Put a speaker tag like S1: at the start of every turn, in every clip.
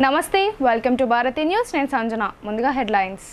S1: నమస్తే welcome to Bharati news నేను సంజన ముందుగా హెడ్లైన్స్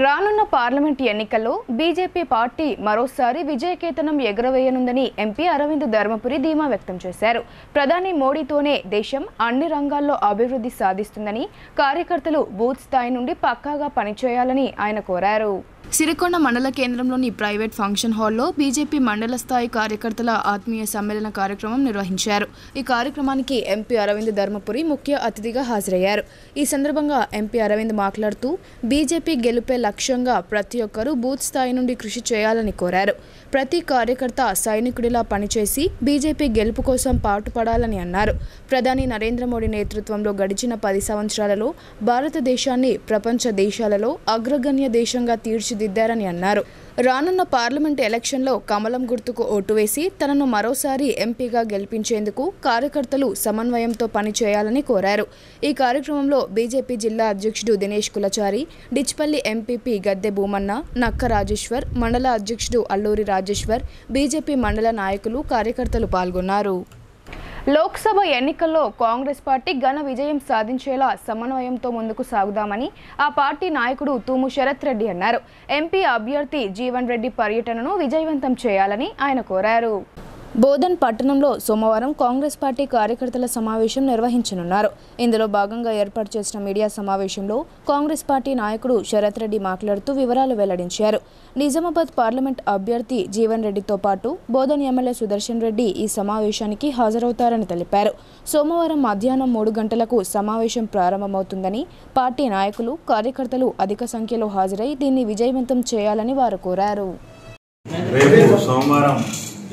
S1: రానున్న పార్లమెంట్ ఎన్నికల్లో బీజేపీ పార్టీ మరోసారి విజయకేతనం ఎగురవేయనుందని ఎంపీ అరవింద్ ధర్మపురి ధీమా వ్యక్తం చేశారు. ప్రధాని మోడీతోనే దేశం అన్ని రంగాల్లో అభివృద్ధి సాధిస్తుందని కార్యకర్తలు బూత్ స్థాయి నుండి పక్కాగా పనిచేయాలని ఆయన కోరారు. సిరికొండ మండల కేంద్రంలోని ప్రైవేట్ ఫంక్షన్ హాల్లో బీజేపీ మండల స్థాయి కార్యకర్తల ఆత్మీయ సమ్మేళన కార్యక్రమం నిర్వహించారు. ఈ కార్యక్రమానికి ఎంపీ అరవింద్ ధర్మపురి ముఖ్య అతిథిగా హాజరయ్యారు. ఈ సందర్భంగా ఎంపీ అరవింద్ మాట్లాడుతూ బీజేపీ గెలుపే లక్ష్యంగా ప్రతి ఒక్కరూ బూత్ స్థాయి నుండి కృషి చేయాలని కోరారు. ప్రతి కార్యకర్త సైనికుడిలా పనిచేసి బీజేపీ గెలుపు కోసం పాటుపడాలని అన్నారు. ప్రధాని నరేంద్ర మోడీ నేతృత్వంలో గడిచిన 10 సంవత్సరాలలో భారతదేశాన్ని ప్రపంచ దేశాలలో అగ్రగణ్య దేశంగా తీర్చిదిద్దారని అన్నారు. రానున్న పార్లమెంట్ ఎలక్షన్లో కమలం గుర్తుకు ఓటు వేసి తనను మరోసారి ఎంపీగా గెలిపించేందుకు కార్యకర్తలు సమన్వయంతో పనిచేయాలని కోరారు. ఈ కార్యక్రమంలో బీజేపీ జిల్లా అధ్యక్షుడు దినేష్ కులచారి, డిచ్పల్లి ఎంపీపీ గద్దె భూమన్న, నక్క రాజేశ్వర్, మండల అధ్యక్షుడు అల్లూరి రాజేశ్వర్, బీజేపీ మండల నాయకులు కార్యకర్తలు పాల్గొన్నారు. లోక్సభ ఎన్నికల్లో కాంగ్రెస్ పార్టీ ఘన విజయం సాధించేలా సమన్వయంతో ముందుకు సాగుదామని ఆ పార్టీ నాయకుడు తూము శరత్ రెడ్డి అన్నారు. ఎంపీ అభ్యర్థి జీవన్ రెడ్డి పర్యటనను విజయవంతం చేయాలని ఆయన కోరారు. బోధన్ పట్టణంలో సోమవారం కాంగ్రెస్ పార్టీ కార్యకర్తల సమావేశం నిర్వహించనున్నారు. ఇందులో భాగంగా ఏర్పాటు చేసిన మీడియా సమావేశంలో కాంగ్రెస్ పార్టీ నాయకుడు శరత్ రెడ్డి మాట్లాడుతూ వివరాలు వెల్లడించారు. నిజామాబాద్ పార్లమెంట్ అభ్యర్థి జీవన్ రెడ్డితో పాటు బోధన్ ఎమ్మెల్యే సుదర్శన్ రెడ్డి ఈ సమావేశానికి హాజరవుతారని తెలిపారు. సోమవారం మధ్యాహ్నం 3 గంటలకు సమావేశం ప్రారంభమవుతుందని పార్టీ నాయకులు, కార్యకర్తలు అధిక సంఖ్యలో హాజరై దీన్ని విజయవంతం చేయాలని వారు కోరారు.
S2: సోమవారం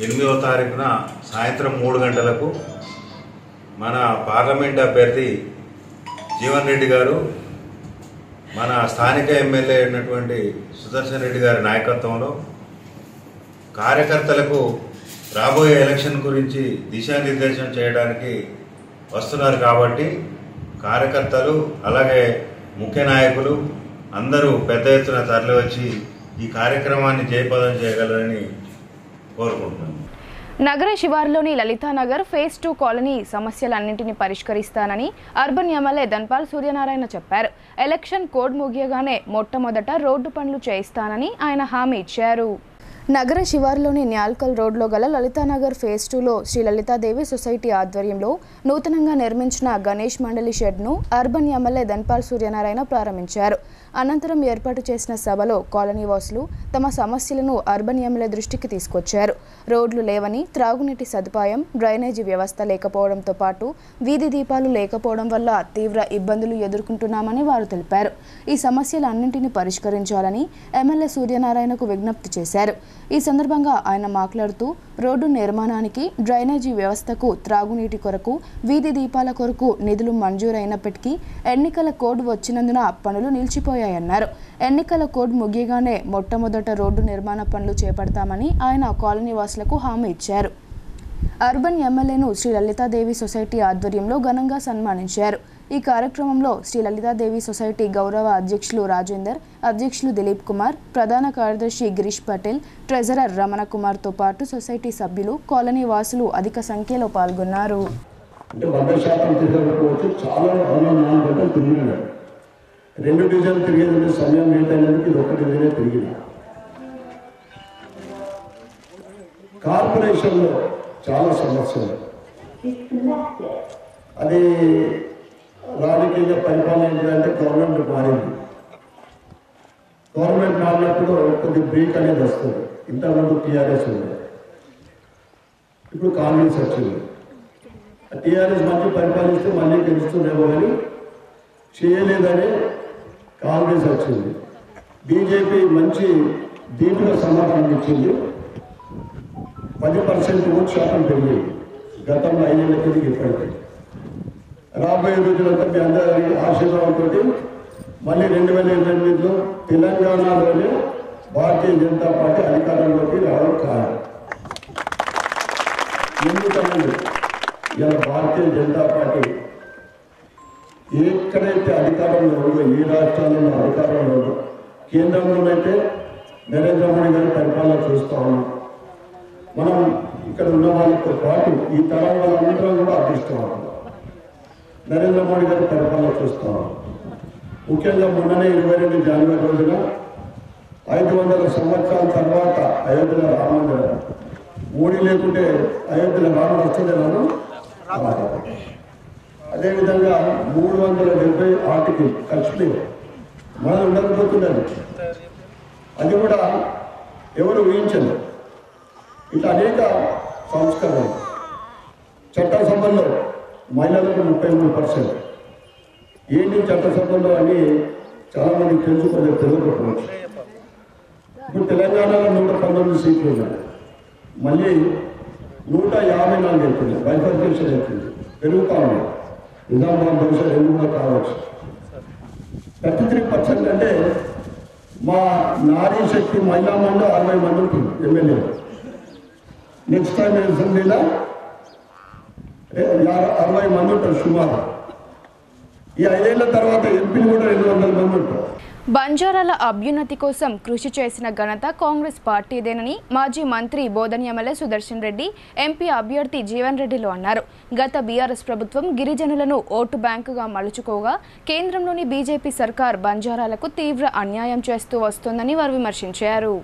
S2: 8వ తారీఖున సాయంత్రం 3 గంటలకు మన పార్లమెంట్ అభ్యర్థి జీవన్ రెడ్డి గారు మన స్థానిక ఎమ్మెల్యే అయినటువంటి సుదర్శన్ రెడ్డి గారి నాయకత్వంలో కార్యకర్తలకు రాబోయే ఎలక్షన్ గురించి దిశానిర్దేశం చేయడానికి వస్తున్నారు. కాబట్టి కార్యకర్తలు అలాగే ముఖ్య నాయకులు అందరూ పెద్ద ఎత్తున తరలివచ్చి ఈ కార్యక్రమాన్ని జయప్రదం చేయగలరని కోరుకుంటున్నాను.
S1: నగర శివారులోని లలితానగర్ ఫేజ్ 2 కాలనీ సమస్యలన్నింటినీ పరిష్కరిస్తానని అర్బన్ ఎమ్మెల్యే ధన్పాల్ సూర్యనారాయణ చెప్పారు. ఎలక్షన్ కోడ్ ముగియగానే మొట్టమొదట రోడ్డు పనులు చేయిస్తానని ఆయన హామీ ఇచ్చారు. నగర శివారులోని న్యాల్కల్ రోడ్లో గల లలితానగర్ ఫేజ్ 2లో శ్రీ లలితాదేవి సొసైటీ ఆధ్వర్యంలో నూతనంగా నిర్మించిన గణేష్ మండలి షెడ్ను అర్బన్ ఎమ్మెల్యే ధన్పాల్ సూర్యనారాయణ ప్రారంభించారు. అనంతరం ఏర్పాటు చేసిన సభలో కాలనీ వాసులు తమ సమస్యలను అర్బన్ ఎమ్మెల్యే దృష్టికి తీసుకొచ్చారు. రోడ్లు లేవని, త్రాగునీటి సదుపాయం, డ్రైనేజీ వ్యవస్థ లేకపోవడంతో పాటు వీధి దీపాలు లేకపోవడం వల్ల తీవ్ర ఇబ్బందులు ఎదుర్కొంటున్నామని వారు తెలిపారు. ఈ సమస్యలన్నింటినీ పరిష్కరించాలని ఎమ్మెల్యే సూర్యనారాయణకు విజ్ఞప్తి చేశారు. ఈ సందర్భంగా ఆయన మాట్లాడుతూ రోడ్డు నిర్మాణానికి, డ్రైనేజీ వ్యవస్థకు, త్రాగునీటి కొరకు, వీధి దీపాల కొరకు నిధులు మంజూరైనప్పటికీ ఎన్నికల కోడ్ వచ్చినందున పనులు నిలిచిపోయాయన్నారు. ఎన్నికల కోడ్ ముగియగానే మొట్టమొదట రోడ్డు నిర్మాణ పనులు చేపడతామని ఆయన కాలనీ వాసులకు హామీ ఇచ్చారు. అర్బన్ ఎమ్మెల్యేను శ్రీ లలితాదేవి సొసైటీ ఆధ్వర్యంలో ఘనంగా సన్మానించారు. ఈ కార్యక్రమంలో శ్రీ లలితాదేవి సొసైటీ గౌరవ అధ్యక్షులు రాజేందర్, అధ్యక్షులు దిలీప్ కుమార్, ప్రధాన కార్యదర్శి గిరీష్ పటేల్, ట్రెజరర్ రమణ కుమార్తో పాటు సొసైటీ సభ్యులు, కాలనీ వాసులు అధిక సంఖ్యలో పాల్గొన్నారు.
S3: కార్పొరేషన్లో చాలా సమస్యలు, అది రాజకీయ పరిపాలన ఏంటంటే గవర్నమెంట్ మారింది. గవర్నమెంట్ మారినప్పుడు కొద్ది బ్రేక్ అనేది వస్తుంది. ఇంతకుముందు టీఆర్ఎస్ ఉంది, ఇప్పుడు కాంగ్రెస్ వచ్చింది. టీఆర్ఎస్ మంచి పరిపాలిస్తే మళ్ళీ గెలుస్తుందేమో కానీ చేయలేదని కాంగ్రెస్ వచ్చింది. బీజేపీ మంచి దీంట్లో సమాధానం ఇచ్చింది. 10% ఓటు శాతం పెరిగింది గతంలో 5 ఏళ్ల కిందకి ఇప్పటికీ. రాబోయే రోజులంతా మీ అందరి ఆశీర్వాదంతో మళ్ళీ 2028లో తెలంగాణలోనే భారతీయ జనతా పార్టీ అధికారంలోకి రావడం ఖాయం. ఎందుకంటే ఇలా భారతీయ జనతా పార్టీ ఎక్కడైతే అధికారంలో ఉందో, ఏ రాష్ట్రాలలో అధికారంలో ఉందో, కేంద్రంలోనైతే నరేంద్ర మోడీ గారి పరిపాలన చూస్తూ ఉన్నాం. మనం ఇక్కడ ఉన్న వాళ్ళతో పాటు ఈ తరం వాళ్ళందరూ కూడా అదృష్టం నరేంద్ర మోడీ గారి పరిపాలన చూస్తాం. ముఖ్యంగా మొన్ననే 22 జనవరి రోజున 500 సంవత్సరాల తర్వాత అయోధ్యలో రామమందిరం. మోడీ లేకుంటే అయోధ్యలో రాముడు వస్తుందేమో. అదేవిధంగా 370 ఆర్టికల్ కశ్మీర్ మనం ఉండకపోతున్నది, అది కూడా ఎవరు ఊహించలేదు. ఇట్లా అనేక సంస్కరణలు. చట్టసభల్లో మహిళలకు 33%. ఏంటి చట్టసభల్లో అని చాలామంది తెలుసుకోలేదు, తెలియకపోవచ్చు. ఇప్పుడు తెలంగాణలో 119 సీట్లు ఉన్నాయి, మళ్ళీ 154 అవుతుంది. బైఫర్కేషన్ అవుతుంది, పెరుగుతా ఉంది. నిజామాబాద్ బహుశా 2 కూడా కావచ్చు. 33% అంటే మా నారీ శక్తి మహిళా మండలి 60 మంది ఉంటుంది ఎమ్మెల్యే. నెక్స్ట్ టైం అసెంబ్లీలో 60 మంది ఉంటారు సుమారు. ఈ 5 ఏళ్ల తర్వాత ఎంపీలు కూడా 200 మంది ఉంటారు.
S1: బంజారాల అభ్యున్నతి కోసం కృషి చేసిన ఘనత కాంగ్రెస్ పార్టీదేనని మాజీ మంత్రి బోధన్ ఎమ్మెల్యే సుదర్శన్ రెడ్డి, ఎంపీ అభ్యర్థి జీవన్ రెడ్డిలు అన్నారు. గత బీఆర్ఎస్ ప్రభుత్వం గిరిజనులను ఓటు బ్యాంకుగా మలుచుకోగా కేంద్రంలోని బీజేపీ సర్కార్ బంజారాలకు తీవ్ర అన్యాయం చేస్తూ వస్తోందని వారు విమర్శించారు.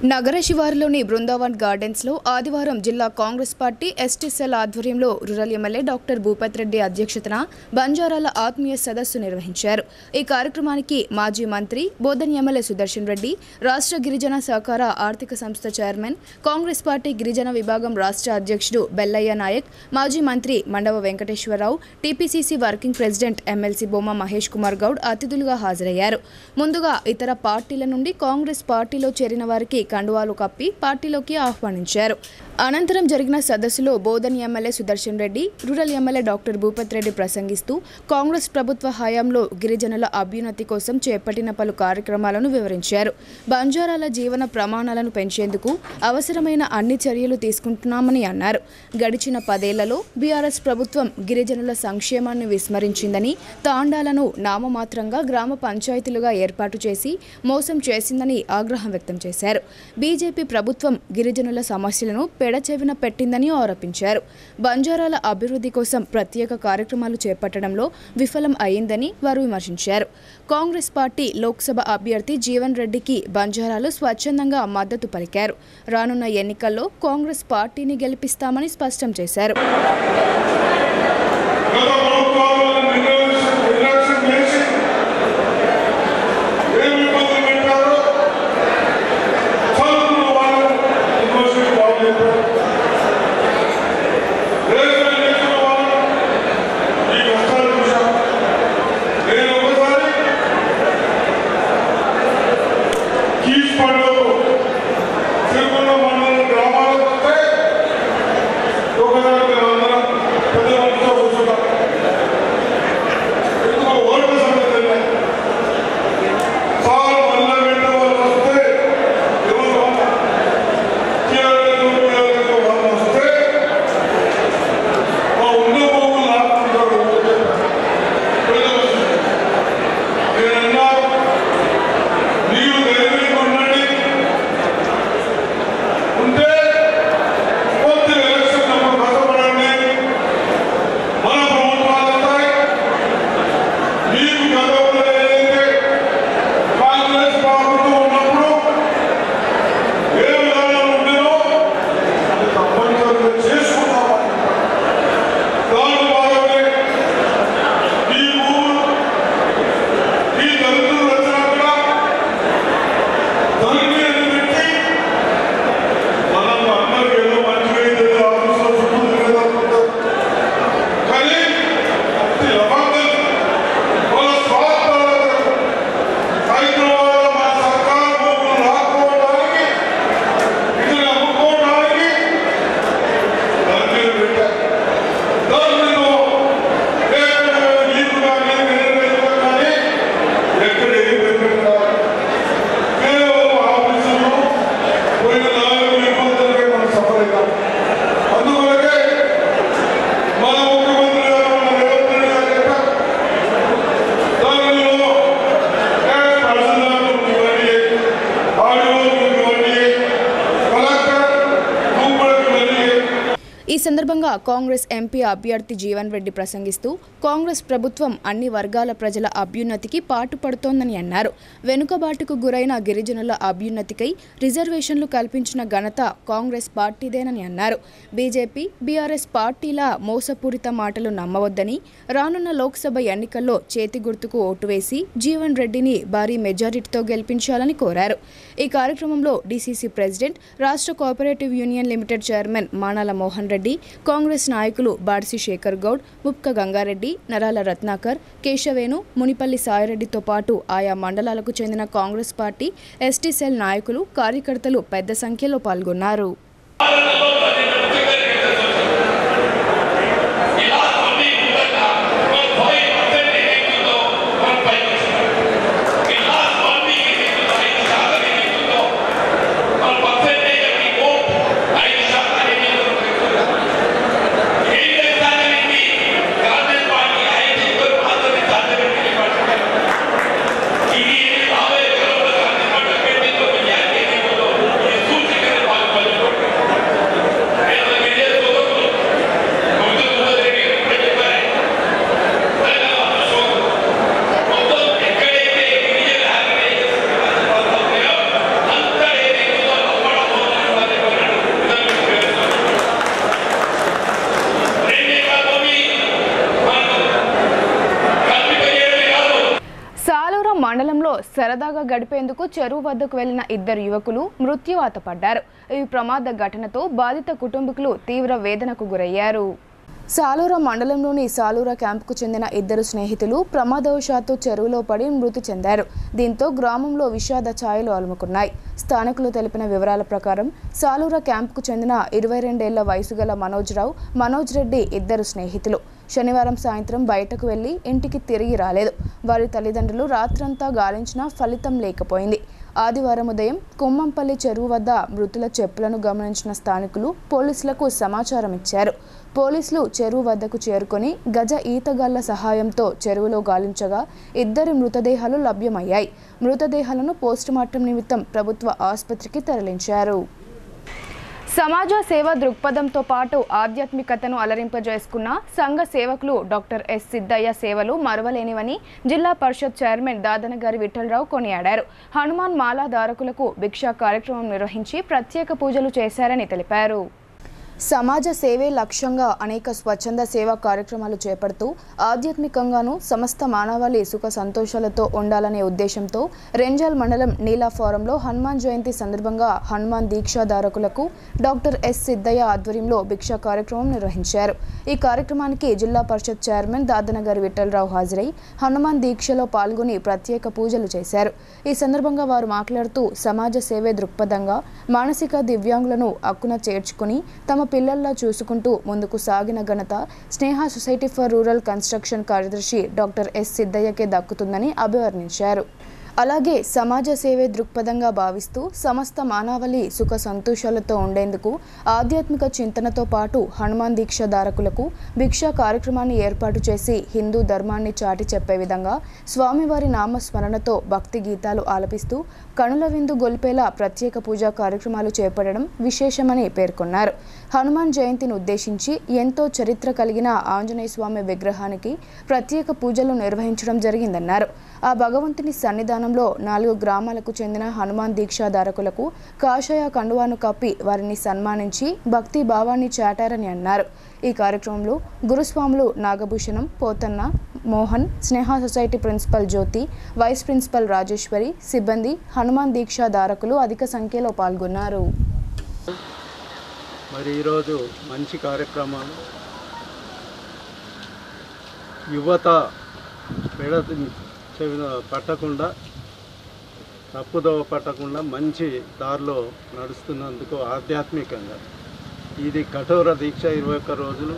S1: నగర శివారులోని బృందావన్ గార్డెన్స్లో ఆదివారం జిల్లా కాంగ్రెస్ పార్టీ ఎస్టీ సెల్ ఆధ్వర్యంలో rural MLA doctor Bhupath Reddy అధ్యక్షతన బంజారాల ఆత్మీయ సదస్సు నిర్వహించారు. ఈ కార్యక్రమానికి మాజీ మంత్రి బోధన్ ఎమ్మెల్యే సుదర్శన్ రెడ్డి, రాష్ట్ర గిరిజన సహకార ఆర్థిక సంస్థ చైర్మన్, కాంగ్రెస్ పార్టీ గిరిజన విభాగం రాష్ట్ర అధ్యక్షుడు బెల్లయ్య నాయక్, మాజీ మంత్రి Mandava Venkateswararao, TPCC working president MLC Bomma Mahesh Kumar Goud అతిథులుగా హాజరయ్యారు. ముందుగా ఇతర పార్టీల నుండి కాంగ్రెస్ పార్టీలో చేరిన వారికి కండువాలు కప్పి పార్టీలోకి ఆహ్వానించారు. అనంతరం జరిగిన సదస్సులో Bodhan MLA Sudarshan Reddy, rural MLA doctor Bhupath Reddy ప్రసంగిస్తూ కాంగ్రెస్ ప్రభుత్వ హయాంలో గిరిజనుల అభ్యున్నతి కోసం చేపట్టిన పలు కార్యక్రమాలను వివరించారు. బంజారాల జీవన ప్రమాణాలను పెంచేందుకు అవసరమైన అన్ని చర్యలు తీసుకుంటున్నామని అన్నారు. గడిచిన 10 ఏళ్లలో బీఆర్ఎస్ ప్రభుత్వం గిరిజనుల సంక్షేమాన్ని విస్మరించిందని, తాండాలను నామమాత్రంగా గ్రామ పంచాయతీలుగా ఏర్పాటు చేసి మోసం చేసిందని ఆగ్రహం వ్యక్తం చేశారు. బీజేపీ ప్రభుత్వం గిరిజనుల సమస్యలను పెడచెవిన పెట్టిందని ఆరోపించారు. బంజారాల అభివృద్ధి కోసం ప్రత్యేక కార్యక్రమాలు చేపట్టడంలో విఫలం అయిందని వారు విమర్శించారు. కాంగ్రెస్ పార్టీ లోక్సభ అభ్యర్థి జీవన్ రెడ్డికి బంజారాలు స్వచ్ఛందంగా మద్దతు పలికారు. రానున్న ఎన్నికల్లో కాంగ్రెస్ పార్టీని గెలిపిస్తామని స్పష్టం చేశారు.
S4: Keep
S1: సందర్భంగా కాంగ్రెస్ ఎంపీ అభ్యర్థి జీవన్ రెడ్డి ప్రసంగిస్తూ కాంగ్రెస్ ప్రభుత్వం అన్ని వర్గాల ప్రజల అభ్యున్నతికి పాటుపడుతోందని అన్నారు. వెనుకబాటుకు గురైన గిరిజనుల అభ్యున్నతికై రిజర్వేషన్లు కల్పించిన ఘనత కాంగ్రెస్ పార్టీదేనని అన్నారు. బీజేపీ, బీఆర్ఎస్ పార్టీల మోసపూరిత మాటలు నమ్మవద్దని, రానున్న లోక్సభ ఎన్నికల్లో చేతి గుర్తుకు ఓటు వేసి జీవన్ రెడ్డిని భారీ మెజారిటీతో గెలిపించాలని కోరారు. ఈ కార్యక్రమంలో డీసీసీ ప్రెసిడెంట్, రాష్ట్ర cooperative union limited chairman Manala Mohan Reddy, Congress నాయకులు బార్సి శేఖర్ గౌడ్, ముప్క గంగారెడ్డి, నరాల రత్నాకర్, కేశవేణు, మునిపల్లి సాయిరెడ్డితో పాటు ఆయా మండలాలకు చెందిన కాంగ్రెస్ పార్టీ, ఎస్టీ సెల్ నాయకులు, కార్యకర్తలు పెద్ద సంఖ్యలో పాల్గొన్నారు. మండలంలో సరదాగా గడిపేందుకు చెరువు వద్దకు వెళ్లిన ఇద్దరు యువకులు మృత్యువాత పడ్డారు. ఈ ప్రమాద ఘటనతో బాధిత కుటుంబీకులు తీవ్ర వేదనకు గురయ్యారు. సాలూరా మండలంలోని సాలూరా క్యాంపుకు చెందిన ఇద్దరు స్నేహితులు ప్రమాదవశాత్తు చెరువులో పడి మృతి చెందారు. దీంతో గ్రామంలో విషాద ఛాయలు అలుముకున్నాయి. స్థానికులు తెలిపిన వివరాల ప్రకారం సాలూరా క్యాంపుకు చెందిన 22 ఏళ్ల వయసు గల మనోజ్ రెడ్డి ఇద్దరు స్నేహితులు శనివారం సాయంత్రం బయటకు వెళ్లి ఇంటికి తిరిగి రాలేదు. వారి తల్లిదండ్రులు రాత్రంతా గాలించినా ఫలితం లేకపోయింది. ఆదివారం ఉదయం కొమ్మంపల్లి చెరువు వద్ద మృతుల చెప్పులను గమనించిన స్థానికులు పోలీసులకు సమాచారం ఇచ్చారు. పోలీసులు చెరువు వద్దకు చేరుకొని గజ ఈతగాళ్ల సహాయంతో చెరువులో గాలించగా ఇద్దరి మృతదేహాలు లభ్యమయ్యాయి. మృతదేహాలను పోస్టుమార్టం నిమిత్తం ప్రభుత్వ ఆసుపత్రికి తరలించారు. సమాజ సేవ దృక్పథంతో పాటు ఆధ్యాత్మికతను అలరింపజేసుకున్న సంఘ సేవకులు డాక్టర్ ఎస్ సిద్దయ్య సేవలు మరువలేనివని జిల్లా పరిషత్ చైర్మన్ దాదనగారి విఠలరావు కొనియాడారు. హనుమాన్ మాలాధారకులకు భిక్షా కార్యక్రమం నిర్వహించి ప్రత్యేక పూజలు చేశారని తెలిపారు. సమాజ సేవే లక్ష్యంగా అనేక స్వచ్ఛంద సేవా కార్యక్రమాలు చేపడుతూ ఆధ్యాత్మికంగానూ సమస్త మానవాళి సుఖ సంతోషాలతో ఉండాలనే ఉద్దేశంతో రెంజల్ మండలం నీలా ఫారంలో హనుమాన్ జయంతి సందర్భంగా హనుమాన్ దీక్షాధారకులకు డాక్టర్ ఎస్ సిద్దయ్య ఆధ్వర్యంలో భిక్షా కార్యక్రమం నిర్వహించారు. ఈ కార్యక్రమానికి జిల్లా పరిషత్ చైర్మన్ దాదనగారి విఠలరావు హాజరై హనుమాన్ దీక్షలో పాల్గొని ప్రత్యేక పూజలు చేశారు. ఈ సందర్భంగా వారు మాట్లాడుతూ సమాజ సేవే దృక్పథంగా మానసిక దివ్యాంగులను అక్కున చేర్చుకుని తమ పిల్లల్లా చూసుకుంటూ ముందుకు సాగిన ఘనత స్నేహ సొసైటీ ఫర్ రూరల్ కన్స్ట్రక్షన్ కార్యదర్శి డాక్టర్ ఎస్ సిద్దయ్యకే దక్కుతుందని అభివర్ణించారు. అలాగే సమాజ సేవే దృక్పథంగా భావిస్తూ సమస్త మానవాళి సుఖ సంతోషాలతో ఉండేందుకు ఆధ్యాత్మిక చింతనతో పాటు హనుమాన్ దీక్షాధారకులకు భిక్షా కార్యక్రమాన్ని ఏర్పాటు చేసి హిందూ ధర్మాన్ని చాటి చెప్పే విధంగా స్వామివారి నామస్మరణతో భక్తి గీతాలు ఆలపిస్తూ కనుల విందు గొల్పేలా ప్రత్యేక పూజా కార్యక్రమాలు చేపట్టడం విశేషమని పేర్కొన్నారు. హనుమాన్ జయంతిని ఉద్దేశించి ఎంతో చరిత్ర కలిగిన ఆంజనేయ స్వామి విగ్రహానికి ప్రత్యేక పూజలు నిర్వహించడం జరిగిందన్నారు. ఆ భగవంతుని సన్నిధానంలో 4 గ్రామాలకు చెందిన హనుమాన్ దీక్షాధారకులకు కాషాయ కండువాను కప్పి వారిని సన్మానించి భక్తి భావాన్ని చాటారని అన్నారు. ఈ కార్యక్రమంలో గురుస్వాములు నాగభూషణం, పోతన్న, మోహన్, స్నేహ సొసైటీ ప్రిన్సిపల్ జ్యోతి, వైస్ ప్రిన్సిపల్ రాజేశ్వరి, సిబ్బంది, హనుమాన్ దీక్షాధారకులు అధిక సంఖ్యలో పాల్గొన్నారు.
S4: మరి ఈరోజు మంచి కార్యక్రమాలు, యువత పట్టకుండా తప్పుదోవ పట్టకుండా మంచి దారిలో నడుస్తున్నందుకు ఆధ్యాత్మికంగా ఇది కఠోర దీక్ష 21 రోజులు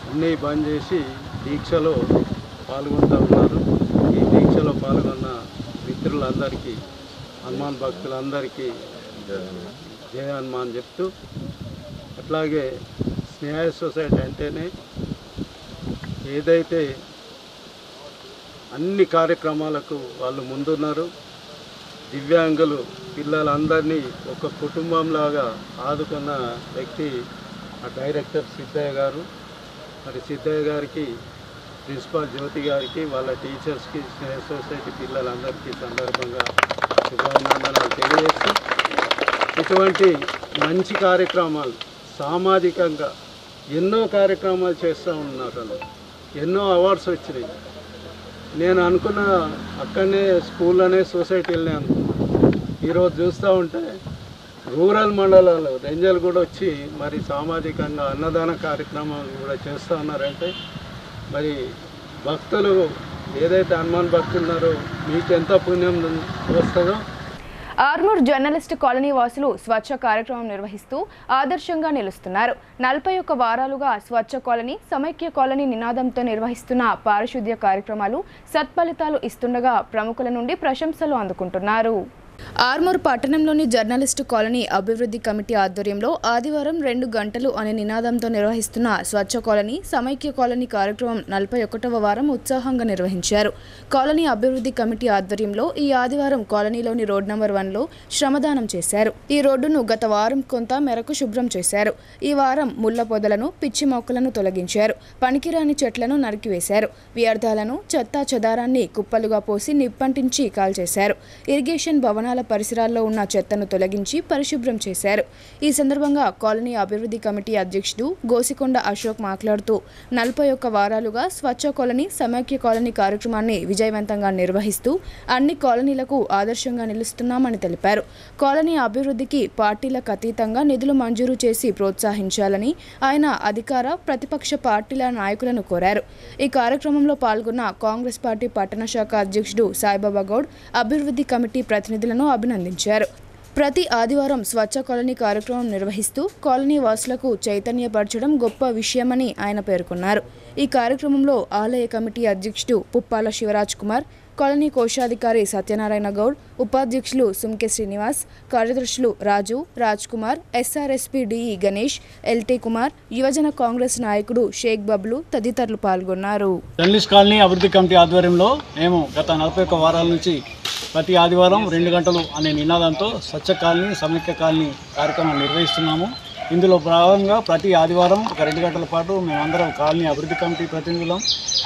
S4: అన్నీ బంద్ చేసి దీక్షలో పాల్గొంటూ ఉన్నారు. ఈ దీక్షలో పాల్గొన్న మిత్రులందరికీ, హనుమాన్ భక్తులందరికీ జయ హనుమాన్ చెప్తూ, అట్లాగే స్నేహ సొసైటీ అంటేనే ఏదైతే అన్ని కార్యక్రమాలకు వాళ్ళు ముందున్నారు. దివ్యాంగులు పిల్లలందరినీ ఒక కుటుంబంలాగా ఆదుకున్న వ్యక్తి ఆ డైరెక్టర్ సిద్ధయ్య గారు, మరి సిద్ధయ్య గారికి, ప్రిన్సిపాల్ జ్యోతి గారికి, వాళ్ళ టీచర్స్కి, స్నేహ సొసైటీ పిల్లలందరికీ సందర్భంగా శుభాభినందనలు తెలియజేస్తూ, ఇటువంటి మంచి కార్యక్రమాలు సామాజికంగా ఎన్నో కార్యక్రమాలు చేస్తూ ఉన్నారు. ఎన్నో అవార్డ్స్ వచ్చినాయి. నేను అనుకున్న అక్కడనే స్కూల్లోనే సొసైటీలనే అనుకున్నాను. ఈరోజు చూస్తూ ఉంటే రూరల్ మండలాలు రేంజర్లు కూడా వచ్చి మరి సామాజికంగా అన్నదాన కార్యక్రమాలు కూడా చేస్తూ ఉన్నారంటే మరి భక్తులు ఏదైతే హనుమాన్ భక్తులు ఉన్నారో మీకెంత పుణ్యం వస్తుందో.
S1: ఆర్మూర్ జర్నలిస్ట్ కాలనీ వాసులు స్వచ్ఛ కార్యక్రమం నిర్వహిస్తూ ఆదర్శంగా నిలుస్తున్నారు. 41 వారాలుగా స్వచ్ఛ కాలనీ, సమైక్య కాలనీ నినాదంతో నిర్వహిస్తున్న పారిశుద్ధ్య కార్యక్రమాలు సత్ఫలితాలు ఇస్తుండగా ప్రముఖుల నుండి ప్రశంసలు అందుకుంటున్నారు. ఆర్మూర్ పట్టణంలోని జర్నలిస్టు కాలనీ అభివృద్ధి కమిటీ ఆధ్వర్యంలో ఆదివారం 2 గంటలు అనే నినాదంతో నిర్వహిస్తున్న స్వచ్ఛ కాలనీ, సమైక్య కాలనీ కార్యక్రమం 41వ వారం ఉత్సాహంగా నిర్వహించారు. కాలనీ అభివృద్ధి కమిటీ ఆధ్వర్యంలో ఈ ఆదివారం కాలనీలోని రోడ్ నంబర్ 1లో శ్రమదానం చేశారు. ఈ రోడ్డును గత వారం కొంత మేరకు శుభ్రం చేశారు. ఈ వారం ముళ్ల పొదలను, పిచ్చి మొక్కలను తొలగించారు. పనికిరాని చెట్లను నరికివేశారు. వ్యర్థాలను, చెత్తా చెదారాన్ని కుప్పలుగా పోసి నిప్పంటించి కాల్చేశారు. ఇరిగేషన్ భవనాల పరిసరాల్లో ఉన్న చెత్తను తొలగించి పరిశుభ్రం చేశారు. ఈ సందర్భంగా కాలనీ అభివృద్ధి కమిటీ అధ్యక్షుడు గోసికొండ అశోక్ మాట్లాడుతూ 41 వారాలుగా స్వచ్ఛ కాలనీ, సమైక్య కాలనీ కార్యక్రమాన్ని విజయవంతంగా నిర్వహిస్తూ అన్ని కాలనీలకు ఆదర్శంగా నిలుస్తున్నామని తెలిపారు. కాలనీ అభివృద్ధికి పార్టీలకు అతీతంగా నిధులు మంజూరు చేసి ప్రోత్సహించాలని ఆయన అధికార, ప్రతిపక్ష పార్టీల నాయకులను కోరారు. ఈ కార్యక్రమంలో పాల్గొన్న కాంగ్రెస్ పార్టీ పట్టణ శాఖ అధ్యక్షుడు సాయిబాబా గౌడ్ అభివృద్ధి కమిటీ ప్రతినిధులను అభినందించారు. ప్రతి ఆదివారం స్వచ్ఛ కాలనీ కార్యక్రమం నిర్వహిస్తూ కాలనీ వాసులకు చైతన్యపరచడం గొప్ప విషయమని ఆయన పేర్కొన్నారు. ఈ కార్యక్రమంలో ఆలయ కమిటీ అధ్యక్షుడు పుప్పాల శివరాజ్ కుమార్, కాలనీ కోశాధికారి సత్యనారాయణ గౌడ్, ఉపాధ్యక్షులు సుంకె శ్రీనివాస్, కార్యదర్శులు Raju, Raj Kumar, SRSP DE Ganesh, LT Kumar, యువజన కాంగ్రెస్ నాయకుడు షేక్ బబ్లు తదితరులు పాల్గొన్నారు.
S5: జర్నలిస్ట్ కాలనీ అభివృద్ధి కమిటీ ఆధ్వర్యంలో మేము గత 41 వారాల నుంచి ప్రతి ఆదివారం 2 గంటలు అనే నినాదంతో స్వచ్ఛ కాలనీ, సమైక్య కాలనీ కార్యక్రమం నిర్వహిస్తున్నాము. ఇందులో భాగంగా ప్రతి ఆదివారం ఒక 2 గంటల పాటు మేమందరం కాలనీ అభివృద్ధి కమిటీ ప్రతినిధులం,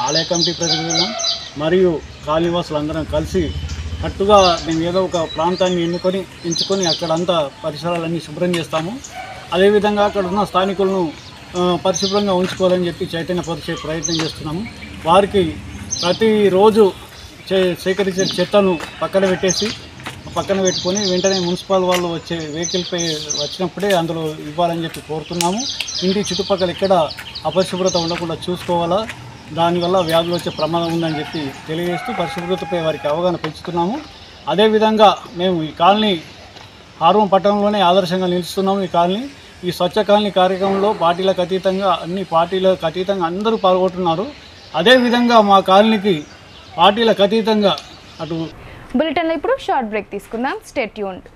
S5: ఆలయ కమిటీ ప్రతినిధులం మరియు కాలనీ వాసులందరం కలిసి కట్టుగా మేము ఏదో ఒక ప్రాంతాన్ని ఎంచుకొని అక్కడంతా పరిసరాలన్నీ శుభ్రం చేస్తాము. అదేవిధంగా అక్కడ ఉన్న స్థానికులను పరిశుభ్రంగా ఉంచుకోవాలని చెప్పి చైతన్యపరిచే ప్రయత్నం చేస్తున్నాము. వారికి ప్రతిరోజు సేకరించే చెత్తను పక్కన పెట్టుకొని వెంటనే మున్సిపల్ వాళ్ళు వచ్చే వెహికల్పై వచ్చినప్పుడే అందులో ఇవ్వాలని చెప్పి కోరుతున్నాము. ఇంటి చుట్టుపక్కల ఎక్కడ అపరిశుభ్రత ఉండకుండా చూసుకోవాలా, దానివల్ల వ్యాధులు వచ్చే ప్రమాదం ఉందని చెప్పి తెలియజేస్తూ పరిశుభ్రతపై వారికి అవగాహన పెంచుతున్నాము. అదేవిధంగా మేము ఈ కాలనీ ఆర్మూర్ పట్టణంలోనే ఆదర్శంగా నిలుస్తున్నాము. ఈ స్వచ్ఛ కాలనీ కార్యక్రమంలో పార్టీలకు అతీతంగా, అన్ని పార్టీలకు అతీతంగా అందరూ పాల్గొంటున్నారు. అదేవిధంగా మా కాలనీకి పార్టీలకు అతీతంగా అటు
S1: బులెటిన్లో ఇప్పుడు షార్ట్ బ్రేక్ తీసుకుందాం. Stay tuned.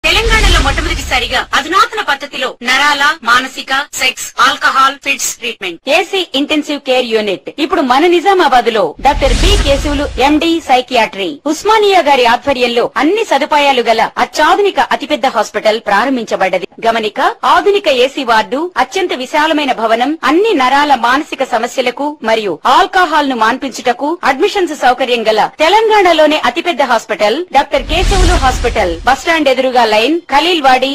S6: తెలంగాణలో మొట్టమొదటిసారిగా అధునాతన పద్ధతిలో నరాల, మానసిక, sex, alcohol, fits treatment, AC intensive care unit ఇప్పుడు మన నిజామాబాద్ లో doctor B Keshavulu MD psychiatry, Osmania గారి ఆధ్వర్యంలో అన్ని సదుపాయాలు గల అత్యాధునిక అతిపెద్ద హాస్పిటల్ ప్రారంభించబడ్డది. గమనిక, ఆధునిక ఏసీ వార్డు, అత్యంత విశాలమైన భవనం, అన్ని నరాల, మానసిక సమస్యలకు మరియు ఆల్కహాల్ ను మాన్పించుటకు అడ్మిషన్స్ సౌకర్యం గల తెలంగాణలోనే అతిపెద్ద hospital doctor Keshavulu hospital, bus stand ఎదురుగా లైన్, ఖలీల్వాడి.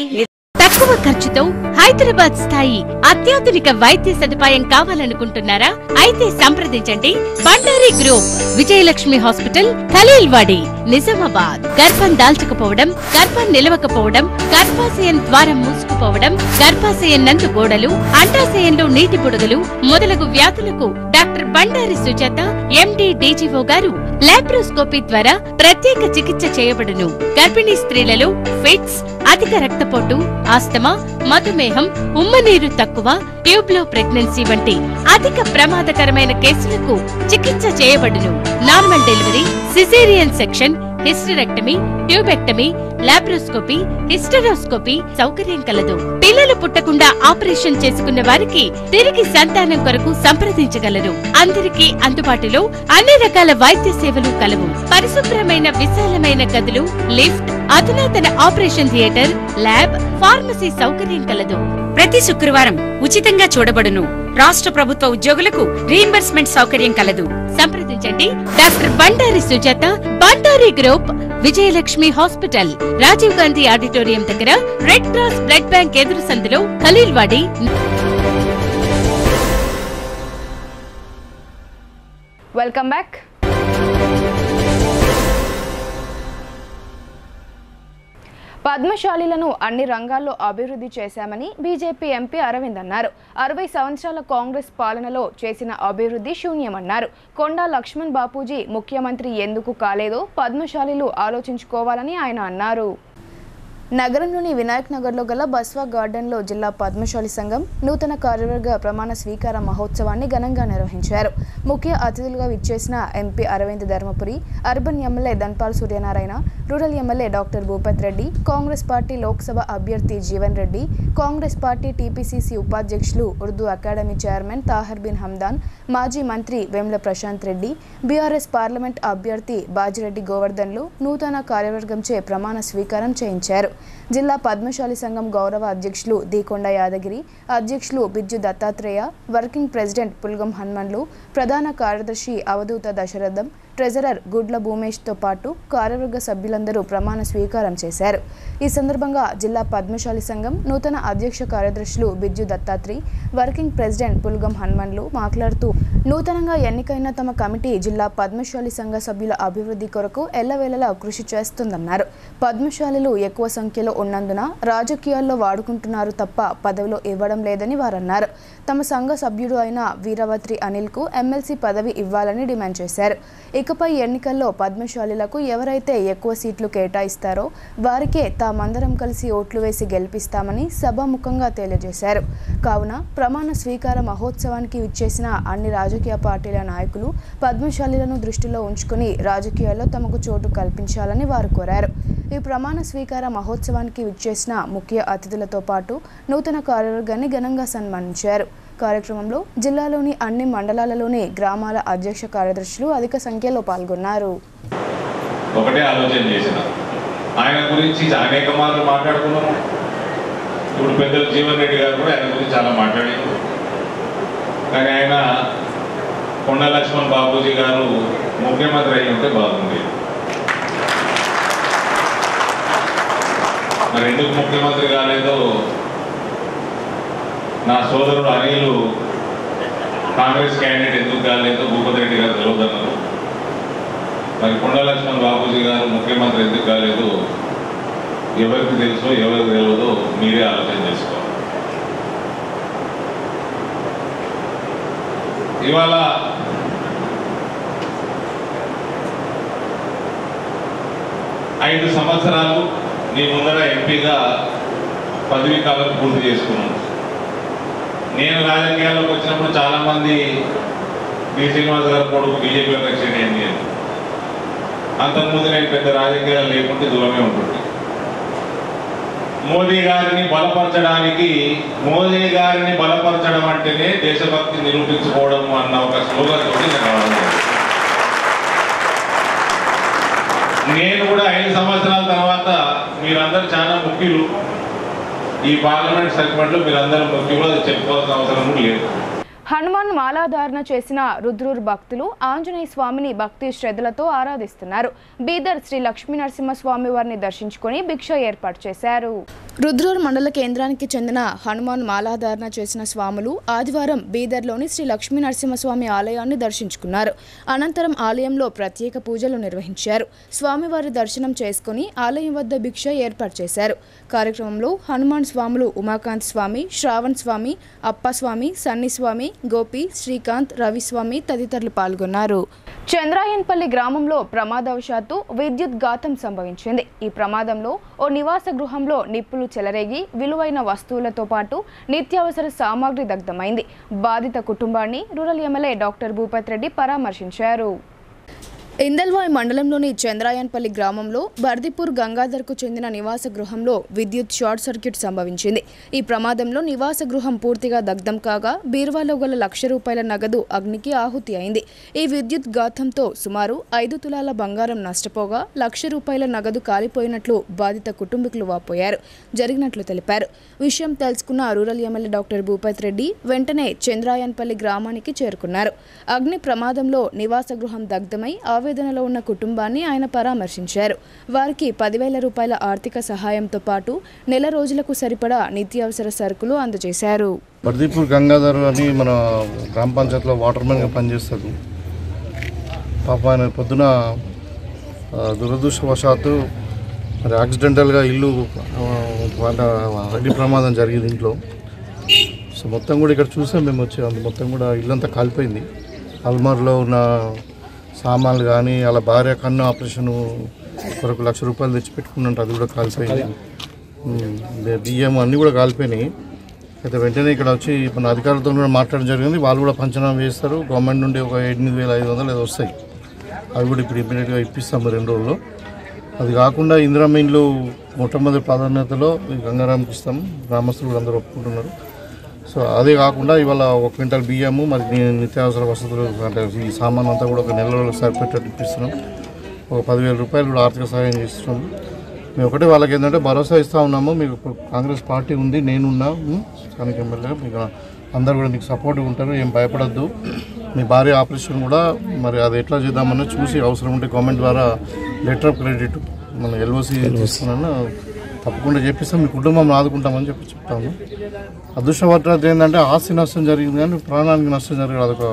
S7: తక్కువ ఖర్చుతో హైదరాబాద్ స్థాయి అత్యాధునిక వైద్య సదుపాయం కావాలనుకుంటున్నారా? అయితే సంప్రదించండి బండారి గ్రూప్, విజయలక్ష్మి హాస్పిటల్, ఖలీల్వాడి, నిజామాబాద్. గర్భం దాల్చకపోవడం, గర్భం నిలవకపోవడం, గర్భాశయం ద్వారం మూసుకుపోవడం, గర్భాశయం నందు గోడలు, అండాశయంలో నీటి పొడుగులు మొదలగు వ్యాధులకు డాక్టర్ బండారి సుజాత ఎండి డీజీఓ గారు లాప్రోస్కోపీ ద్వారా ప్రత్యేక చికిత్స చేయబడును. గర్భిణీ స్త్రీలలో ఫిట్స్, అధిక రక్తపోటు, ఆస్తమా, మధుమేహం, ఉమ్మనీరు తక్కువ, ట్యూబ్లో ప్రెగ్నెన్సీ వంటి అధిక ప్రమాదకరమైన కేసులకు చికిత్స చేయబడును. Normal delivery, caesarean section, hysterectomy, tubectomy, laparoscopy, hysteroscopy సౌకర్యం కలదు. పిల్లలు పుట్టకుండా ఆపరేషన్ చేసుకున్న వారికి తిరిగి సంతానం కొరకు సంప్రదించగలరు. అందరికీ అందుబాటులో అన్ని రకాల వైద్య సేవలు కలవు. పరిశుభ్రమైన విశాలమైన గదులు, లిఫ్ట్, అధునాతన ఆపరేషన్ థియేటర్, ల్యాబ్, ఫార్మసీ సౌకర్యం కలదు.
S6: ప్రతి శుక్రవారం ఉచితంగా చూడబడును. రాష్ట్ర ప్రభుత్వ ఉద్యోగులకు రీయింబర్స్మెంట్ సౌకర్యం కలదు.
S7: సంప్రదించండి doctor Bandari Sujatha, Bandari group, Vijayalakshmi hospital, Rajiv Gandhi auditorium దగ్గర, రెడ్ క్రాస్ బ్లడ్ బ్యాంక్ ఎదురు సందులో, ఖలీల్వాడి.
S1: Welcome back. పద్మశాలీలను అన్ని రంగాల్లో అభివృద్ధి చేశామని బీజేపీ ఎంపీ అరవింద్ అన్నారు. 60 సంవత్సరాల కాంగ్రెస్ పాలనలో చేసిన అభివృద్ధి శూన్యమన్నారు. కొండా లక్ష్మణ్ బాపూజీ ముఖ్యమంత్రి ఎందుకు కాలేదో పద్మశాలీలు ఆలోచించుకోవాలని ఆయన అన్నారు. నగరంలోని వినాయక్ నగర్లో గల బస్వా గార్డెన్లో జిల్లా పద్మశాలి సంఘం నూతన కార్యవర్గ ప్రమాణ స్వీకార మహోత్సవాన్ని ఘనంగా నిర్వహించారు. ముఖ్య అతిథులుగా విచ్చేసిన MP Aravind Dharmapuri, urban MLA Dhanpal Suryanarayana, rural MLA doctor Bhupath Reddy, Congress party Lok Sabha అభ్యర్థి జీవన్ రెడ్డి, కాంగ్రెస్ పార్టీ టీపీసీసీ ఉపాధ్యక్షులు, ఉర్దూ అకాడమీ చైర్మన్ తాహర్ బిన్ హమ్దాన్, మాజీ మంత్రి వేముల ప్రశాంత్ రెడ్డి, బీఆర్ఎస్ పార్లమెంట్ అభ్యర్థి బాజిరెడ్డి గోవర్ధన్లు నూతన కార్యవర్గంచే ప్రమాణ స్వీకారం చేయించారు. జిల్లా పద్మశాలి సంఘం గౌరవ అధ్యక్షులు దీకొండ యాదగిరి, అధ్యక్షులు బిజ్జు దత్తాత్రేయ, వర్కింగ్ ప్రెసిడెంట్ పుల్గం హనుమన్లు, ప్రధాన కార్యదర్శి అవధూత దశరథం, ట్రెజరర్ గుడ్ల భూమేష్తో పాటు కార్యవర్గ సభ్యులందరూ ప్రమాణ స్వీకారం చేశారు. ఈ సందర్భంగా జిల్లా పద్మశాలి సంఘం నూతన అధ్యక్ష కార్యదర్శులు బిజ్జు దత్తాత్రి, వర్కింగ్ ప్రెసిడెంట్ పుల్గం హనుమన్లు మాట్లాడుతూ నూతనంగా ఎన్నికైన తమ కమిటీ జిల్లా పద్మశాలి సంఘ సభ్యుల అభివృద్ధి కొరకు ఎల్లవేళలా కృషి చేస్తుందన్నారు. పద్మశాలిలు ఎక్కువ సంఖ్యలో ఉన్నందున రాజకీయాల్లో వాడుకుంటున్నారు తప్ప పదవిలో ఇవ్వడం లేదని వారన్నారు. తమ సంఘ సభ్యుడు అయిన వీరవత్రి అనిల్కు ఎమ్మెల్సీ పదవి ఇవ్వాలని డిమాండ్ చేశారు. ఇకపై ఎన్నికల్లో పద్మశాలిలకు ఎవరైతే ఎక్కువ సీట్లు కేటాయిస్తారో వారికే తామందరం కలిసి ఓట్లు వేసి గెలిపిస్తామని సభాముఖంగా తెలియజేశారు. కావున ప్రమాణ స్వీకార మహోత్సవానికి విచ్చేసిన అన్ని రాజకీయ పార్టీల నాయకులు పద్మశాలిలను దృష్టిలో ఉంచుకుని రాజకీయాల్లో తమకు చోటు కల్పించాలని వారు కోరారు. ఈ ప్రమాణ స్వీకార మహోత్సవానికి విచ్చేసిన ముఖ్య అతిథులతో పాటు నూతన కార్యవర్గాన్ని ఘనంగా సన్మానించారు. కార్యక్రమంలో జిల్లాలోని అన్ని మండలాలలోని గ్రామాల అధ్యక్ష కార్యదర్శులు అధిక సంఖ్యలో పాల్గొన్నారు.
S8: ఒకటే ఆలోచన చేసిన ఆయన గురించి అనేక మార్లు మాట్లాడుకున్నాము. ఇప్పుడు పెద్దలు జీవన్ రెడ్డి గారు కూడా ఆయన గురించి చాలా మాట్లాడారు. కానీ ఆయన కొండా లక్ష్మణ్ బాపూజీ గారు ముఖ్యమంత్రి అయి ఉంటే బాగుంది. మరి ఎందుకు ముఖ్యమంత్రి కాలేదో నా సోదరుడు అనిల్ కాంగ్రెస్ క్యాండిడేట్ ఎందుకు కాలేదో భూపత్ రెడ్డి గారు తెలియదన్నారు. మరి కొండా లక్ష్మణ్ బాపూజీ గారు ముఖ్యమంత్రి ఎందుకు కాలేదు ఎవరికి తెలుసో ఎవరికి తెలియదో మీరే ఆలోచన చేసుకోవాలి. ఇవాళ ఐదు సంవత్సరాలు నీ ముందర ఎంపీగా పదవీ కాలం పూర్తి చేసుకున్నాను. నేను రాజకీయాల్లోకి వచ్చినప్పుడు చాలామంది బి శ్రీనివాస్ గారు కొడుకు బీజేపీ అధ్యక్షుడు అయింది అని. అంతకుముందు నేను పెద్ద రాజకీయాలు లేకుంటే దూరమే ఉంటుంది. మోదీ గారిని బలపరచడం అంటేనే దేశభక్తి నిరూపించుకోవడం అన్న ఒక స్లోగన్ తోటి నేను రావడం. నేను కూడా 5 సంవత్సరాల తర్వాత మీరందరూ చాలా ముఖ్యులు. ఈ పార్లమెంట్ సెగ్మెంట్లో మీరందరూ ముఖ్యులు, అది చెప్పుకోవాల్సిన అవసరం లేదు.
S1: హనుమాన్ మాలాధారణ చేసిన రుద్రూర్ భక్తులు ఆంజనేయ స్వామిని భక్తి శ్రద్ధలతో ఆరాధిస్తున్నారు. బీదర్ శ్రీ లక్ష్మీ నరసింహస్వామి వారిని దర్శించుకుని భిక్ష ఏర్పాటు చేశారు. రుద్రూర్ మండల కేంద్రానికి చెందిన హనుమాన్ మాలాధారణ చేసిన స్వాములు ఆదివారం బీదర్లోని శ్రీ లక్ష్మీ నరసింహస్వామి ఆలయాన్ని దర్శించుకున్నారు. అనంతరం ఆలయంలో ప్రత్యేక పూజలు నిర్వహించారు. స్వామివారి దర్శనం చేసుకుని ఆలయం వద్ద భిక్ష ఏర్పాటు చేశారు. కార్యక్రమంలో హనుమాన్ స్వాములు ఉమాకాంత్ స్వామి, శ్రావణ్ స్వామి, అప్పస్వామి, సన్ని స్వామి, గోపి, శ్రీకాంత్, రవిస్వామి తదితరులు పాల్గొన్నారు. చంద్రాయన్పల్లి గ్రామంలో ప్రమాదవశాత్తు విద్యుత్ ఘాతం సంభవించింది. ఈ ప్రమాదంలో ఓ నివాస గృహంలో నిప్పులు చెలరేగి విలువైన వస్తువులతో పాటు నిత్యావసర సామాగ్రి దగ్ధమైంది. బాధిత కుటుంబాన్ని rural MLA doctor Bhupath Reddy పరామర్శించారు. ఇందల్వాయి మండలంలోని చంద్రాయన్పల్లి గ్రామంలో బర్దిపూర్ గంగాధర్కు చెందిన నివాస గృహంలో విద్యుత్ షార్ట్ సర్క్యూట్ సంభవించింది. ఈ ప్రమాదంలో నివాస గృహం పూర్తిగా దగ్ధం కాగా బీరువాలో గల ₹1,00,000 నగదు అగ్నికి ఆహుతి అయింది. ఈ విద్యుత్ ఘాతంతో సుమారు 5 తులాల బంగారం నష్టపోగా ₹1,00,000 నగదు కాలిపోయినట్లు బాధిత కుటుంబీకులు వాపోయారు జరిగినట్లు తెలిపారు. విషయం తెలుసుకున్న rural MLA doctor Bhupath Reddy వెంటనే చంద్రాయన్పల్లి గ్రామానికి చేరుకున్నారు. అగ్ని ప్రమాదంలో నివాస గృహం దగ్ధమై ఆవేదనలో ఉన్న కుటుంబాన్ని ఆయన పరామర్శించారు. వారికి ₹10,000 ఆర్థిక సహాయంతో పాటు నెల రోజులకు సరిపడా నిత్యావసర సరుకులు అందజేశారు.
S9: బర్దీపూర్ గంగాధర్ అని మన గ్రామ పంచాయతీలో వాటర్మెన్గా పనిచేస్తాడు. పాప ఆయన పొద్దున దురదృష్టవశాత్తు మరి యాక్సిడెంటల్గా ఇల్లు అగ్ని ప్రమాదం జరిగింది ఇంట్లో. సో మొత్తం కూడా ఇక్కడ చూసాం మేము వచ్చి మొత్తం కూడా ఇల్లంతా కాలిపోయింది. అల్మార్లో ఉన్న సామాన్లు కానీ అలా భార్య కన్ను ఆపరేషన్ కొరకు ₹1,00,000 తెచ్చిపెట్టుకున్నట్టు అది కూడా కాలిపోయింది. బియ్యం అన్నీ కూడా కాలిపోయినాయి. అయితే వెంటనే ఇక్కడ వచ్చి మన అధికారులతో కూడా మాట్లాడడం జరిగింది. వాళ్ళు కూడా పంచనామా చేస్తారు. గవర్నమెంట్ నుండి ఒక 8,500 ఏదో వస్తాయి. అవి కూడా ఇప్పుడు ఇమ్మీడియట్గా ఇప్పిస్తాము 2 రోజుల్లో. అది కాకుండా ఇందిరమ్మ ఇండ్లు మొట్టమొదటి ప్రాధాన్యతలో గంగారాంకి ఇస్తాము. గ్రామస్తులు కూడా అందరూ ఒప్పుకుంటున్నారు. సో అదే కాకుండా ఇవాళ 1 క్వింటాల్ బియ్యము మరి నిత్యావసర వసతులు అంటే ఈ సామాన్ అంతా కూడా ఒక నెల రోజులకు సరిపెట్టేట్టు ఇప్పిస్తున్నాం. ఒక ₹10,000 కూడా ఆర్థిక సహాయం చేస్తున్నాం. మేము ఒకటే వాళ్ళకి ఏంటంటే భరోసా ఇస్తూ ఉన్నాము. మీకు ఇప్పుడు కాంగ్రెస్ పార్టీ ఉంది, నేనున్నా స్థానిక ఎమ్మెల్యేగా, మీకు అందరు కూడా మీకు సపోర్ట్గా ఉంటారు. ఏం భయపడద్దు. మీ భార్య ఆపరేషన్ కూడా మరి అది ఎట్లా చేద్దామని చూసి అవసరం ఉంటే గవర్నమెంట్ ద్వారా లెటర్ ఆఫ్ క్రెడిట్ మన LOC తీసుకున్నాను తప్పకుండా చెప్పిస్తాం. మీ కుటుంబం ఆదుకుంటామని చెప్తాము. అదృష్టవర్త ఏంటంటే ఆస్తి నష్టం జరిగింది కానీ ప్రాణానికి నష్టం జరిగింది. అదొక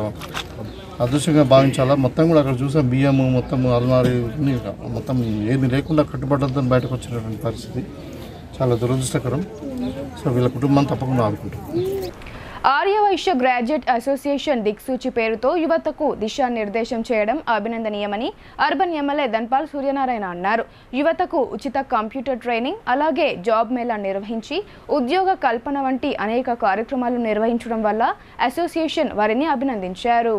S9: అదృష్టంగా భావించాలా. మొత్తం కూడా అక్కడ చూసాం బియ్యము మొత్తం అల్మారీ మొత్తం ఏది లేకుండా కట్టుబట్టలతో బయటకు వచ్చినటువంటి పరిస్థితి చాలా దురదృష్టకరం. సో వీళ్ళ కుటుంబాన్ని తప్పకుండా ఆదుకుంటాం.
S1: ఆర్యవైశ్య గ్రాడ్యుయేట్ అసోసియేషన్ దిక్సూచి పేరుతో యువతకు దిశానిర్దేశం చేయడం అభినందనీయమని అర్బన్ ఎమ్మెల్యే ధన్పాల్ సూర్యనారాయణ అన్నారు. యువతకు ఉచిత కంప్యూటర్ ట్రైనింగ్ అలాగే జాబ్ మేళా నిర్వహించి ఉద్యోగ కల్పన వంటి అనేక కార్యక్రమాలు నిర్వహించడం వల్ల అసోసియేషన్ వారిని అభినందించారు.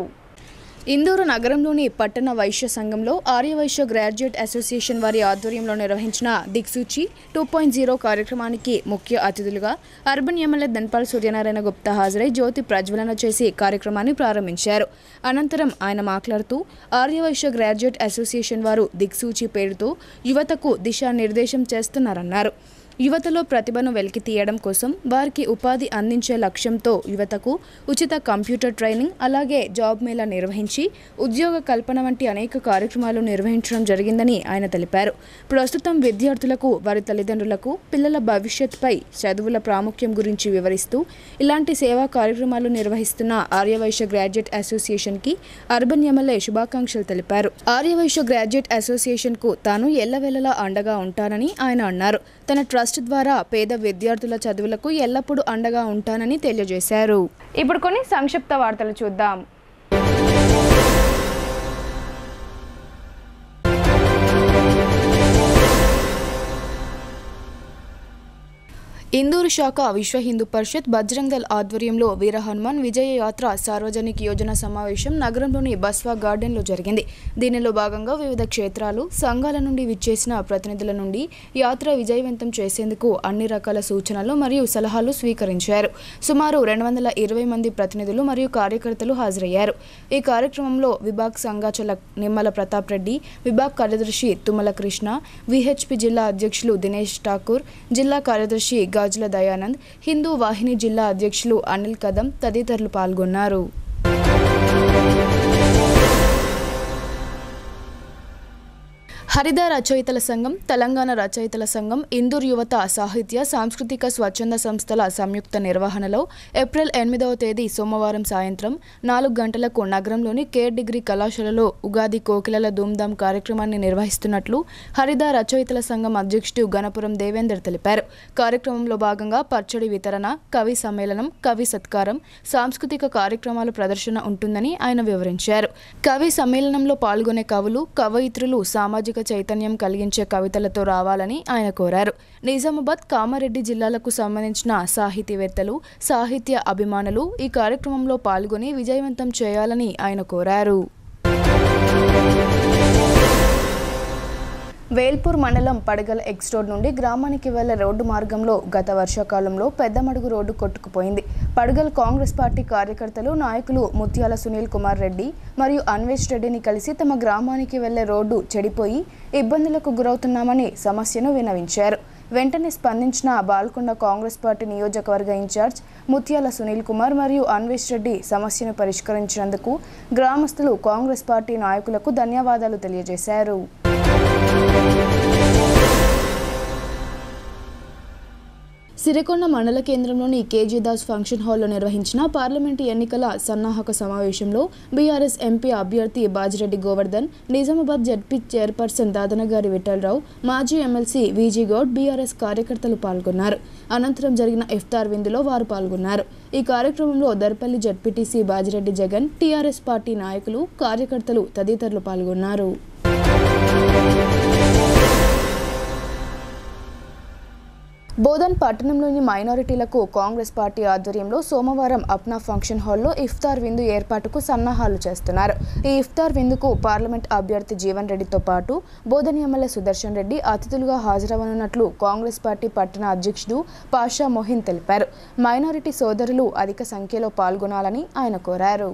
S1: ఇందూరు నగరంలోని పట్టణ వైశ్య సంఘంలో ఆర్యవైశ్య గ్రాడ్యుయేట్ అసోసియేషన్ వారి ఆధ్వర్యంలో నిర్వహించిన దిక్సూచి 2.0 కార్యక్రమానికి ముఖ్య అతిథులుగా అర్బన్ ఎమ్మెల్యే ధన్పాల్ సూర్యనారాయణ గుప్తా హాజరై జ్యోతి ప్రజ్వలన చేసి కార్యక్రమాన్ని ప్రారంభించారు. అనంతరం ఆయన మాట్లాడుతూ ఆర్యవైశ్య గ్రాడ్యుయేట్ అసోసియేషన్ వారు దిక్సూచి పేరుతో యువతకు దిశానిర్దేశం చేస్తున్నారన్నారు. యువతలో ప్రతిభను వెలికి తీయడం కోసం వారికి ఉపాధి అందించే లక్ష్యంతో యువతకు ఉచిత కంప్యూటర్ ట్రైనింగ్ అలాగే జాబ్ మేళా నిర్వహించి ఉద్యోగ కల్పన వంటి అనేక కార్యక్రమాలు నిర్వహించడం జరిగిందని ఆయన తెలిపారు. ప్రస్తుతం విద్యార్థులకు వారి తల్లిదండ్రులకు పిల్లల భవిష్యత్తుపై చదువుల ప్రాముఖ్యం గురించి వివరిస్తూ ఇలాంటి సేవా కార్యక్రమాలు నిర్వహిస్తున్న ఆర్యవైశ్య గ్రాడ్యుయేట్ అసోసియేషన్కి అర్బన్ ఎమ్మెల్యే శుభాకాంక్షలు తెలిపారు. ఆర్యవైశ్య గ్రాడ్యుయేట్ అసోసియేషన్కు తాను ఎల్లవేళలా అండగా ఉంటానని ఆయన అన్నారు. తన ట్రస్ట్ ద్వారా పేద విద్యార్థుల చదువులకు ఎల్లప్పుడూ అండగా ఉంటానని తెలియజేశారు. ఇప్పుడు కొన్ని సంక్షిప్త వార్తలు చూద్దాం. ఇందూరు శాఖ విశ్వ హిందూ పరిషత్ బజరంగల్ ఆధ్వర్యంలో వీర హనుమాన్ విజయ యాత్ర సార్వజనిక యోజన సమావేశం నగరంలోని బస్వా గార్డెన్లో జరిగింది. దీనిలో భాగంగా వివిధ క్షేత్రాలు సంఘాల నుండి విచ్చేసిన ప్రతినిధుల నుండి యాత్ర విజయవంతం చేసేందుకు అన్ని రకాల సూచనలు మరియు సలహాలు స్వీకరించారు. సుమారు 220 మంది ప్రతినిధులు మరియు కార్యకర్తలు హాజరయ్యారు. ఈ కార్యక్రమంలో విభాగ్ సంఘాచల నిమ్మల ప్రతాప్ రెడ్డి, విభాగ్ కార్యదర్శి తుమ్మల కృష్ణ, విహెచ్పి జిల్లా అధ్యక్షులు దినేష్ ఠాకూర్, జిల్లా కార్యదర్శి గాజుల దయానంద్, హిందూ వాహిని జిల్లా అధ్యక్షులు అనిల్ కదం తదితరులు పాల్గొన్నారు. హరిత రచయితల సంఘం, తెలంగాణ రచయితల సంఘం, ఇందూరు యువత సాహిత్య సాంస్కృతిక స్వచ్ఛంద సంస్థల సంయుక్త నిర్వహణలో ఏప్రిల్ 8వ తేదీ సోమవారం సాయంత్రం 4 గంటలకు నగరంలోని కేర్ డిగ్రీ కళాశాలలో ఉగాది కోకిలల ధూమ్ధామ్ కార్యక్రమాన్ని నిర్వహిస్తున్నట్లు హరిత రచయితల సంఘం అధ్యక్షుడు గణపురం దేవేందర్ తెలిపారు. కార్యక్రమంలో భాగంగా పచ్చడి వితరణ, కవి సమ్మేళనం, కవి సత్కారం, సాంస్కృతిక కార్యక్రమాల ప్రదర్శన ఉంటుందని ఆయన వివరించారు. కవి సమ్మేళనంలో పాల్గొనే కవులు, కవయిత్రులు సామాజిక చైతన్యం కలిగించే కవితలతో రావాలని ఆయన కోరారు. నిజామాబాద్, కామారెడ్డి జిల్లాలకు సంబంధించిన సాహితీవేత్తలు, సాహిత్య అభిమానులు ఈ కార్యక్రమంలో పాల్గొని విజయవంతం చేయాలని ఆయన కోరారు. వేల్పూర్ మండలం పడగల ఎక్స్ రోడ్ నుండి గ్రామానికి వెళ్లే రోడ్డు మార్గంలో గత వర్షాకాలంలో పెద్ద మడుగు రోడ్డు కొట్టుకుపోయింది. పడగల్ కాంగ్రెస్ పార్టీ కార్యకర్తలు నాయకులు ముత్యాల సునీల్ కుమార్ రెడ్డి మరియు అన్వేష్ రెడ్డిని కలిసి తమ గ్రామానికి వెళ్లే రోడ్డు చెడిపోయి ఇబ్బందులకు గురవుతున్నామని సమస్యను విన్నవించారు. వెంటనే స్పందించిన బాల్కొండ కాంగ్రెస్ పార్టీ నియోజకవర్గ ఇన్ఛార్జ్ ముత్యాల సునీల్ కుమార్ మరియు అన్వేష్ రెడ్డి సమస్యను పరిష్కరించినందుకు గ్రామస్తులు కాంగ్రెస్ పార్టీ నాయకులకు ధన్యవాదాలు తెలియజేశారు. సిరికొండ మండల కేంద్రంలోని కేజీదాస్ ఫంక్షన్ హాల్లో నిర్వహించిన పార్లమెంటు ఎన్నికల సన్నాహక సమావేశంలో బీఆర్ఎస్ ఎంపీ అభ్యర్థి బాజిరెడ్డి గోవర్ధన్, నిజామాబాద్ జడ్పీ చైర్పర్సన్ దాదనగారి విఠలరావు, మాజీ ఎమ్మెల్సీ వీజీ గౌడ్ బీఆర్ఎస్ కార్యకర్తలు పాల్గొన్నారు. అనంతరం జరిగిన ఇఫ్తార్ విందులో వారు పాల్గొన్నారు. ఈ కార్యక్రమంలో Darpalli ZPTC Bajireddy Jagan, TRS party నాయకులు, కార్యకర్తలు తదితరులు పాల్గొన్నారు. బోధన్ పట్టణంలోని మైనారిటీలకు కాంగ్రెస్ పార్టీ ఆధ్వర్యంలో సోమవారం అప్నా ఫంక్షన్ హాల్లో ఇఫ్తార్ విందు ఏర్పాటుకు సన్నాహాలు చేస్తున్నారు. ఈ ఇఫ్తార్ విందుకు పార్లమెంట్ అభ్యర్థి జీవన్ రెడ్డితో పాటు బోధన్ ఎమ్మెల్యే సుదర్శన్ రెడ్డి అతిథులుగా హాజరవనున్నట్లు కాంగ్రెస్ పార్టీ పట్టణ అధ్యక్షుడు పాషా మొహిన్ తెలిపారు. మైనారిటీ సోదరులు అధిక సంఖ్యలో పాల్గొనాలని ఆయన కోరారు.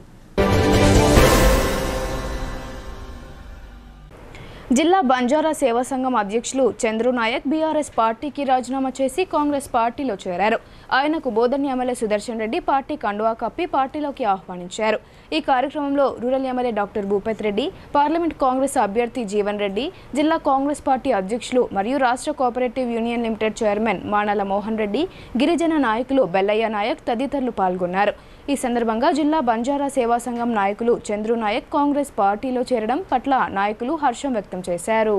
S1: జిల్లా బంజారా సేవా సంఘం అధ్యక్షులు చంద్రు నాయక్ బీఆర్ఎస్ పార్టీకి రాజీనామా చేసి కాంగ్రెస్ పార్టీలో చేరారు. ఆయనకు బోధన్ ఎమ్మెల్యే సుదర్శన్ రెడ్డి పార్టీ కండువా కప్పి పార్టీలోకి ఆహ్వానించారు. ఈ కార్యక్రమంలో rural MLA doctor Bhupath Reddy, parliament Congress అభ్యర్థి జీవన్ రెడ్డి, జిల్లా కాంగ్రెస్ పార్టీ అధ్యక్షులు మరియు రాష్ట్ర cooperative union limited chairman Manala Mohan Reddy, గిరిజన నాయకులు బెల్లయ్య నాయక్ తదితరులు పాల్గొన్నారు. ఈ సందర్భంగా జిల్లా బంజారా సేవా సంఘం నాయకులు చంద్రు నాయక్ కాంగ్రెస్ పార్టీలో చేరడం పట్ల నాయకులు హర్షం వ్యక్తం చేశారు.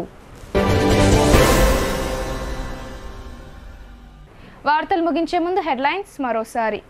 S1: వార్తలు ముగించే ముందు హెడ్లైన్స్ మరోసారి.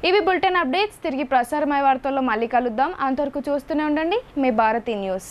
S1: ఇవి బులెటిన్ అప్డేట్స్. తిరిగి ప్రసారమయ్యే వార్తల్లో మళ్ళీ కలుద్దాం. అంతవరకు చూస్తూనే ఉండండి మీ భారతి న్యూస్.